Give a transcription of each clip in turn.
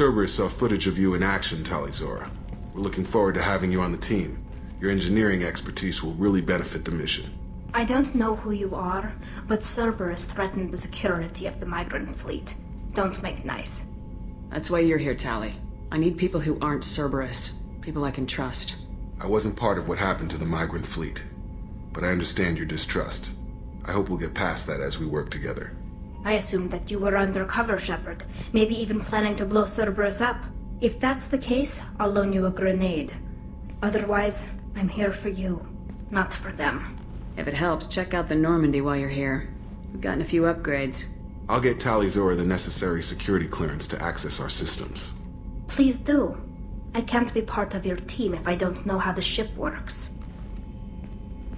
Cerberus saw footage of you in action, Tali. We're looking forward to having you on the team. Your engineering expertise will really benefit the mission. I don't know who you are, but Cerberus threatened the security of the migrant fleet. Don't make nice. That's why you're here, Tali. I need people who aren't Cerberus. People I can trust. I wasn't part of what happened to the migrant fleet, but I understand your distrust. I hope we'll get past that as we work together. I assumed that you were undercover, Shepard. Maybe even planning to blow Cerberus up. If that's the case, I'll loan you a grenade. Otherwise, I'm here for you, not for them. If it helps, check out the Normandy while you're here. We've gotten a few upgrades. I'll get Tali the necessary security clearance to access our systems. Please do. I can't be part of your team if I don't know how the ship works.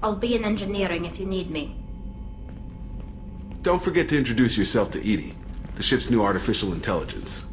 I'll be in engineering if you need me. Don't forget to introduce yourself to Edie, the ship's new artificial intelligence.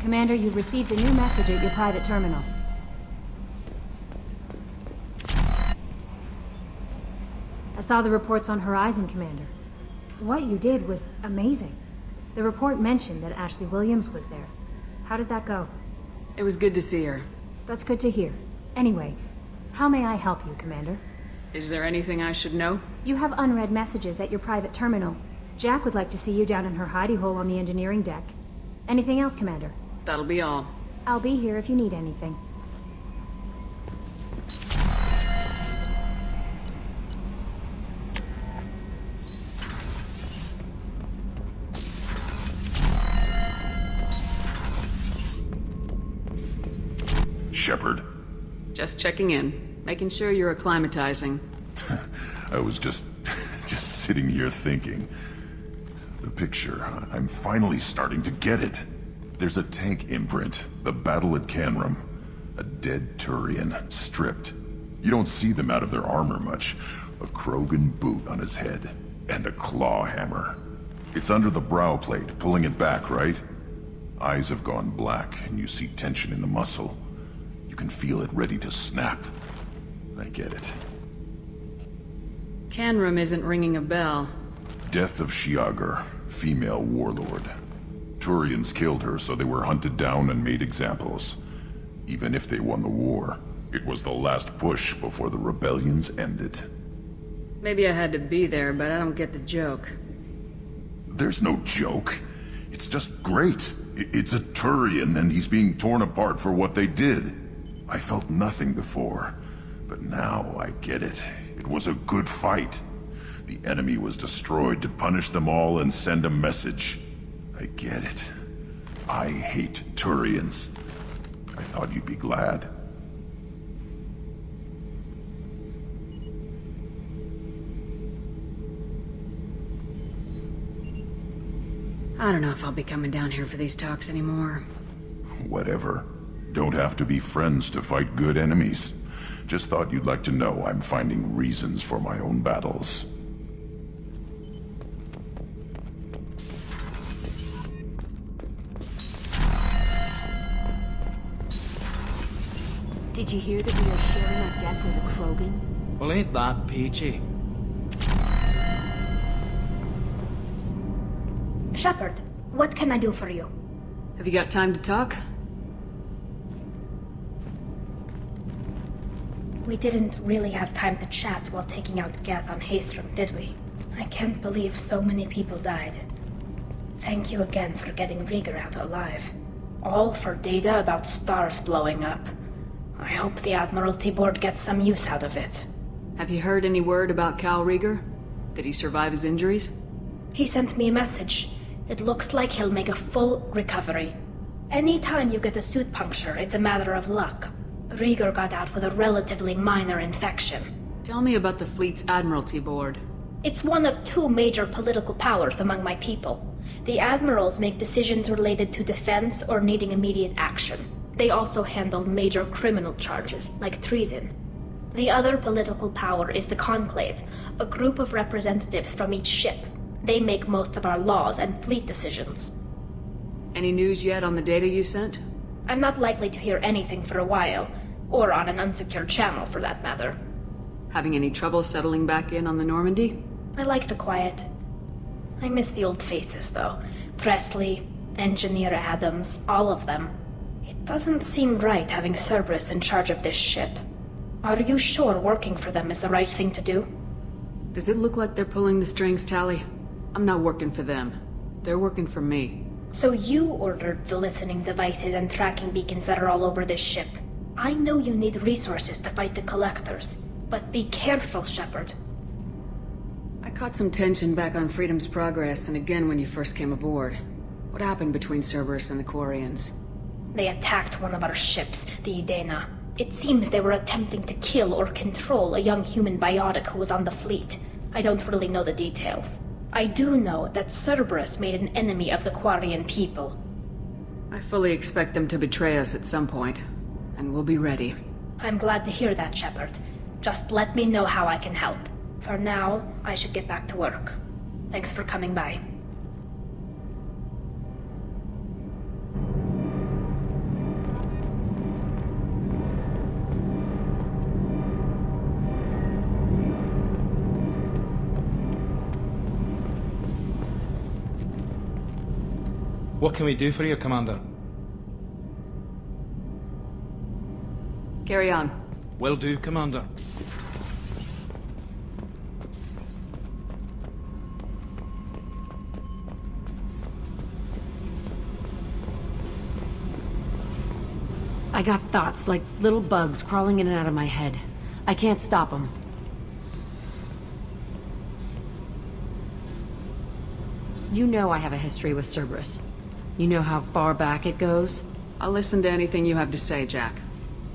Commander, you've received a new message at your private terminal. I saw the reports on Horizon, Commander. What you did was amazing. The report mentioned that Ashley Williams was there. How did that go? It was good to see her. That's good to hear. Anyway, how may I help you, Commander? Is there anything I should know? You have unread messages at your private terminal. Jack would like to see you down in her hidey hole on the engineering deck. Anything else, Commander? That'll be all. I'll be here if you need anything. Shepard. Just checking in. Making sure you're acclimatizing. I was just sitting here thinking. The picture, I'm finally starting to get it. There's a tank imprint, the battle at Canrum. A dead Turian, stripped. You don't see them out of their armor much. A Krogan boot on his head, and a claw hammer. It's under the brow plate, pulling it back, right? Eyes have gone black, and you see tension in the muscle. You can feel it ready to snap. I get it. Canrum isn't ringing a bell. Death of Shiagar, female warlord. Turians killed her, so they were hunted down and made examples. Even if they won the war, it was the last push before the rebellions ended. Maybe I had to be there, but I don't get the joke. There's no joke. It's just great. It's a Turian, and he's being torn apart for what they did. I felt nothing before, but now I get it. It was a good fight. The enemy was destroyed to punish them all and send a message. I get it. I hate Turians. I thought you'd be glad. I don't know if I'll be coming down here for these talks anymore. Whatever. Don't have to be friends to fight good enemies. Just thought you'd like to know I'm finding reasons for my own battles. Did you hear that we are sharing our death with a Krogan? Well, ain't that peachy? Shepard, what can I do for you? Have you got time to talk? We didn't really have time to chat while taking out Geth on Haestorm, did we? I can't believe so many people died. Thank you again for getting Rieger out alive. All for data about stars blowing up. I hope the Admiralty Board gets some use out of it. Have you heard any word about Cal Rieger? Did he survive his injuries? He sent me a message. It looks like he'll make a full recovery. Anytime you get a suit puncture, it's a matter of luck. Rieger got out with a relatively minor infection. Tell me about the fleet's Admiralty Board. It's one of two major political powers among my people. The admirals make decisions related to defense or needing immediate action. They also handle major criminal charges, like treason. The other political power is the Conclave, a group of representatives from each ship. They make most of our laws and fleet decisions. Any news yet on the data you sent? I'm not likely to hear anything for a while, or on an unsecured channel for that matter. Having any trouble settling back in on the Normandy? I like the quiet. I miss the old faces, though. Presley, Engineer Adams, all of them. It doesn't seem right having Cerberus in charge of this ship. Are you sure working for them is the right thing to do? Does it look like they're pulling the strings, Tali? I'm not working for them. They're working for me. So you ordered the listening devices and tracking beacons that are all over this ship. I know you need resources to fight the Collectors, but be careful, Shepard. I caught some tension back on Freedom's Progress and again when you first came aboard. What happened between Cerberus and the Quarians? They attacked one of our ships, the Idena. It seems they were attempting to kill or control a young human biotic who was on the fleet. I don't really know the details. I do know that Cerberus made an enemy of the Quarian people. I fully expect them to betray us at some point, and we'll be ready. I'm glad to hear that, Shepard. Just let me know how I can help. For now, I should get back to work. Thanks for coming by. What can we do for you, Commander? Carry on. Will do, Commander. I got thoughts like little bugs crawling in and out of my head. I can't stop them. You know I have a history with Cerberus. You know how far back it goes? I'll listen to anything you have to say, Jack.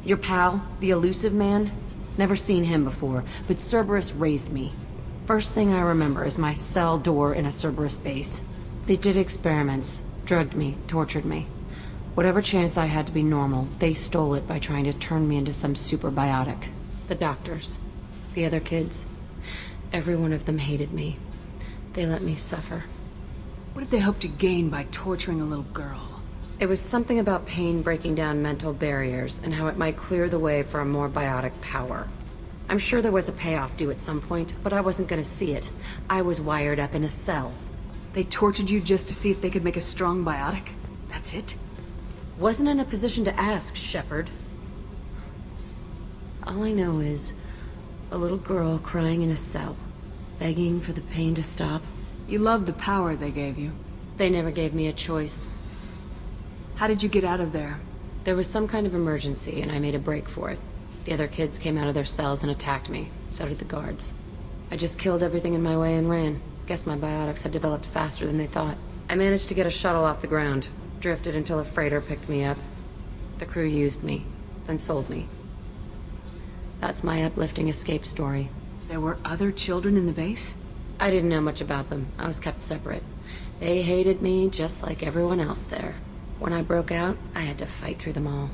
Your pal, the elusive man? Never seen him before, but Cerberus raised me. First thing I remember is my cell door in a Cerberus base. They did experiments, drugged me, tortured me. Whatever chance I had to be normal, they stole it by trying to turn me into some super biotic. The doctors, the other kids, every one of them hated me. They let me suffer. What did they hope to gain by torturing a little girl? It was something about pain breaking down mental barriers and how it might clear the way for a more biotic power. I'm sure there was a payoff due at some point, but I wasn't gonna see it. I was wired up in a cell. They tortured you just to see if they could make a strong biotic? That's it? Wasn't in a position to ask, Shepard. All I know is a little girl crying in a cell, begging for the pain to stop. You love the power they gave you. They never gave me a choice. How did you get out of there? There was some kind of emergency, and I made a break for it. The other kids came out of their cells and attacked me. So did the guards. I just killed everything in my way and ran. Guess my biotics had developed faster than they thought. I managed to get a shuttle off the ground. Drifted until a freighter picked me up. The crew used me, then sold me. That's my uplifting escape story. There were other children in the base? I didn't know much about them. I was kept separate. They hated me just like everyone else there. When I broke out, I had to fight through them all.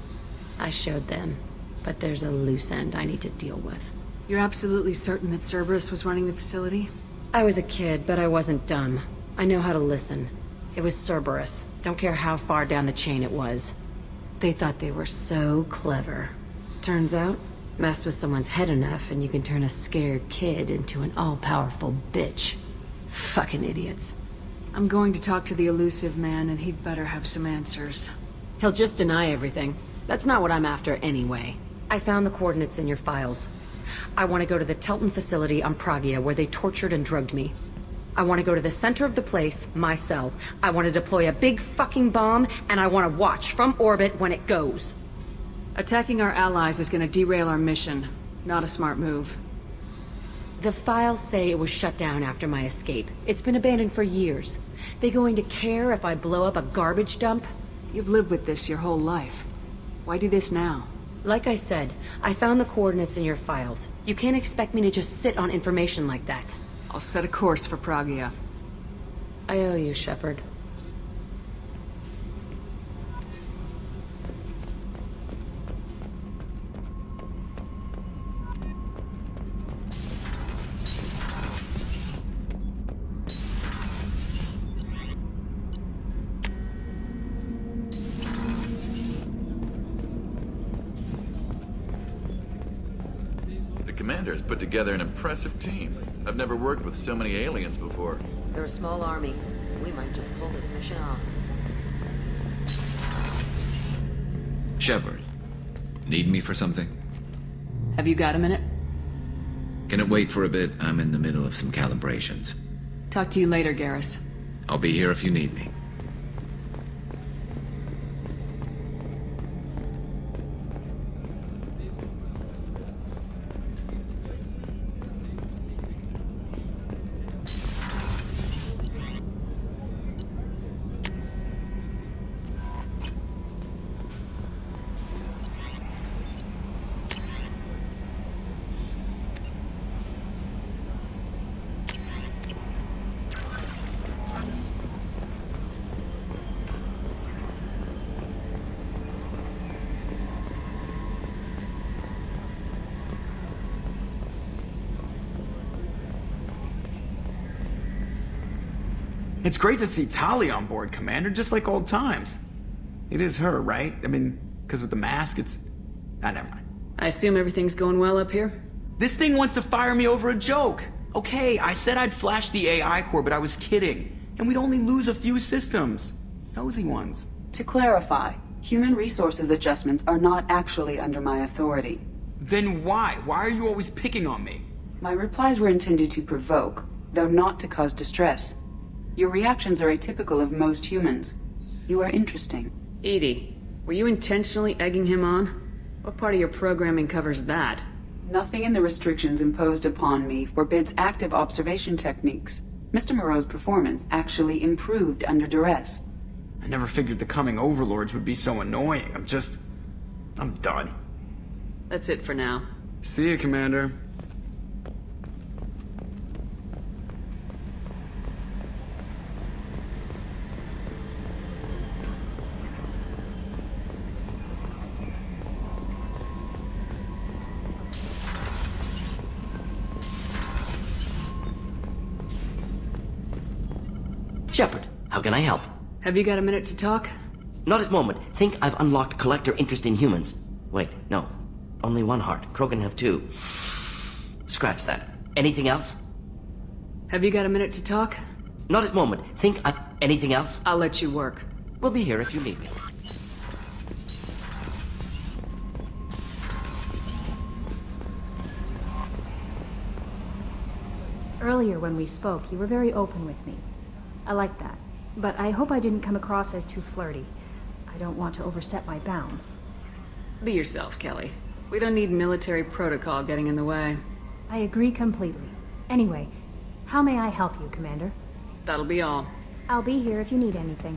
I showed them, but there's a loose end I need to deal with. You're absolutely certain that Cerberus was running the facility? I was a kid, but I wasn't dumb. I know how to listen. It was Cerberus. Don't care how far down the chain it was. They thought they were so clever. Turns out, mess with someone's head enough and you can turn a scared kid into an all-powerful bitch. Fucking idiots. I'm going to talk to the elusive man, and he'd better have some answers. He'll just deny everything. That's not what I'm after anyway. I found the coordinates in your files. I want to go to the Telton facility on Pragia where they tortured and drugged me. I want to go to the center of the place, my cell. I want to deploy a big fucking bomb, and I want to watch from orbit when it goes. Attacking our allies is going to derail our mission. Not a smart move. The files say it was shut down after my escape. It's been abandoned for years. They going to care if I blow up a garbage dump? You've lived with this your whole life. Why do this now? Like I said, I found the coordinates in your files. You can't expect me to just sit on information like that. I'll set a course for Pragia. I owe you, Shepard. The Commander's put together an impressive team. I've never worked with so many aliens before. They're a small army. We might just pull this mission off. Shepard, need me for something? Have you got a minute? Can it wait for a bit? I'm in the middle of some calibrations. Talk to you later, Garrus. I'll be here if you need me. It's great to see Tali on board, Commander, just like old times. It is her, right? I mean, because with the mask, it's... Ah, never mind. I assume everything's going well up here? This thing wants to fire me over a joke. Okay, I said I'd flash the AI core, but I was kidding. And we'd only lose a few systems. Nosy ones. To clarify, human resources adjustments are not actually under my authority. Then why? Why are you always picking on me? My replies were intended to provoke, though not to cause distress. Your reactions are atypical of most humans. You are interesting. Edie, were you intentionally egging him on? What part of your programming covers that? Nothing in the restrictions imposed upon me forbids active observation techniques. Mr. Moreau's performance actually improved under duress. I never figured the coming overlords would be so annoying. I'm done. That's it for now. See you, Commander. Shepard, how can I help? Have you got a minute to talk? Not at moment. Think I've unlocked collector interest in humans. Wait, no. Only one heart. Krogan have two. Scratch that. Anything else? Have you got a minute to talk? Not at moment. Think I've... Anything else? I'll let you work. We'll be here if you need me. Earlier when we spoke, you were very open with me. I like that. But I hope I didn't come across as too flirty. I don't want to overstep my bounds. Be yourself, Kelly. We don't need military protocol getting in the way. I agree completely. Anyway, how may I help you, Commander? That'll be all. I'll be here if you need anything.